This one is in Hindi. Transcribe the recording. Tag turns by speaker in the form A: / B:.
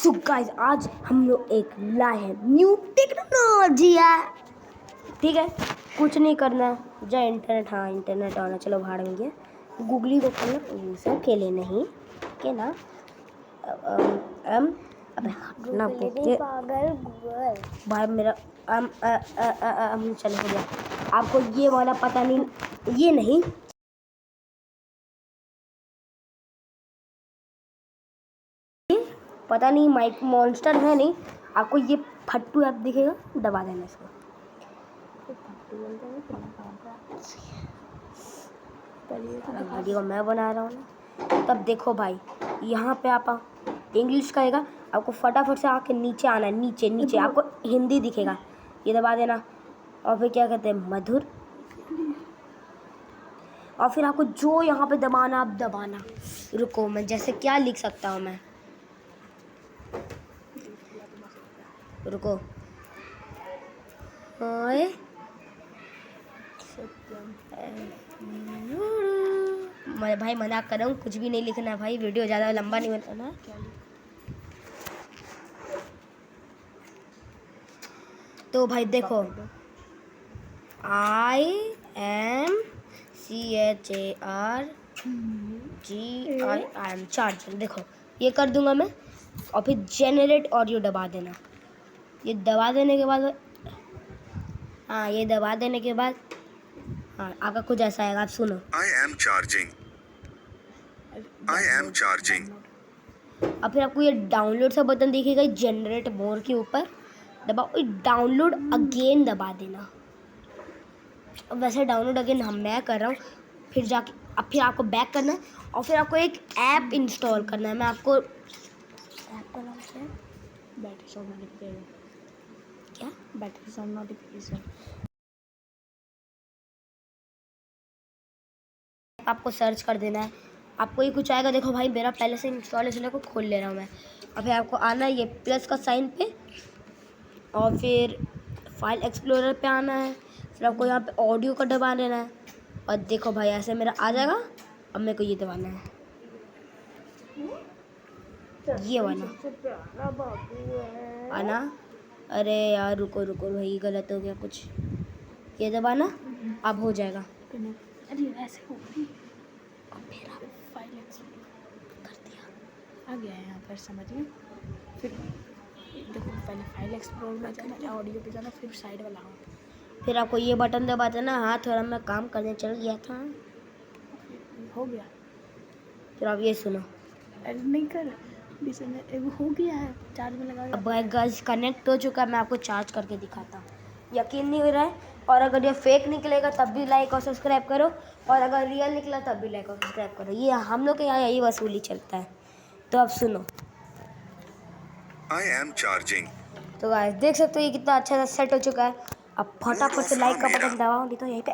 A: सो गाइस आज हम लोग एक लाए हैं न्यू टेक्नोलॉजी है। ठीक है, कुछ नहीं करना है, जा इंटरनेट, हाँ इंटरनेट आना, चलो भाड़ में गया गूगली को करना, वो सब के लिए नहीं के ना अबे ना पागल गूगल भाई मेरा चलो हो गया। आपको ये वाला पता नहीं, ये नहीं पता नहीं, माइक मॉन्स्टर है नहीं, आपको ये फट्टू ऐप दिखेगा, दबा देना इसको। वीडियो मैं बना रहा हूँ ना, तब देखो भाई यहाँ पे आप इंग्लिश कहेगा, आपको फटाफट से आके नीचे आना है, नीचे नीचे आपको हिंदी दिखेगा, ये दबा देना। और फिर क्या कहते हैं, मधुर, और फिर आपको जो यहाँ पे दबाना आप दबाना। रुको मैं जैसे क्या लिख सकता हूँ मैं, रुको मैं भाई मजाक कर रहा हूँ, कुछ भी नहीं लिखना है भाई, वीडियो ज़्यादा लंबा नहीं बनाना। तो भाई देखो IMCHARGIM चार्जर, देखो ये कर दूंगा मैं, और फिर जेनरेट ऑडियो दबा देना। ये दबा देने के बाद, हाँ ये दबा देने के बाद हाँ आगे कुछ ऐसा आएगा, आप सुनो।
B: I am charging.
A: अब फिर आपको ये डाउनलोड का बटन दिखेगा जनरेट मोर के ऊपर, दबाओ, डाउनलोड अगेन दबा देना। अब वैसे डाउनलोड अगेन मैं कर रहा हूँ, फिर जाके अब फिर आपको बैक करना है, और फिर आपको एक ऐप इंस्टॉल करना है। मैं आपको ऐप का नाम क्या है, बैटरी साउंड नोटिफिकेशन, क्या बैटरी साउंड नोटिफिकेशन, आपको सर्च कर देना है, आपको ये कुछ आएगा। देखो भाई मेरा पहले से इंस्टॉलेशन को खोल ले रहा हूँ मैं। अब फिर आपको आना है ये प्लस का साइन पे, और फिर फाइल एक्सप्लोरर पे आना है, फिर आपको यहाँ पे ऑडियो का दबा देना है, और देखो भाई ऐसे मेरा आ जाएगा। अब मेरे को ये दबाना है, ये वाला आना। अरे यार रुको रुको भाई, गलत हो गया कुछ, ये दबाना, अब हो जाएगा। अरे ऐसे हो गई, अब मेरा फाइल एक्सप्लोरर कर दिया, आ गया है यहाँ पर, समझ में। फिर देखो पहले फाइल एक्सप्लोरर में जाना, ऑडियो पे जाना, फिर साइड वाला हो, फिर आपको ये बटन दबा देना। हाँ थोड़ा मैं काम करने चल गया था, हो गया। फिर आप ये सुनो,
C: अरे नहीं कर हो गया है, चार्ज में लगा।
A: अब गैस कनेक्ट हो चुका है, मैं आपको चार्ज करके दिखाता हूँ। यकीन नहीं हो रहा है, और अगर ये फेक निकलेगा तब भी लाइक और सब्सक्राइब करो, और अगर रियल निकला तब भी लाइक और सब्सक्राइब करो। ये हम लोग के यहाँ यही वसूली चलता है। तो अब सुनो,
B: I am charging.
A: तो गाइस देख सकते हो ये कितना अच्छा सा सेट हो चुका है। अब फटाफट से लाइक का बटन दबाओ, नहीं तो यहीं पे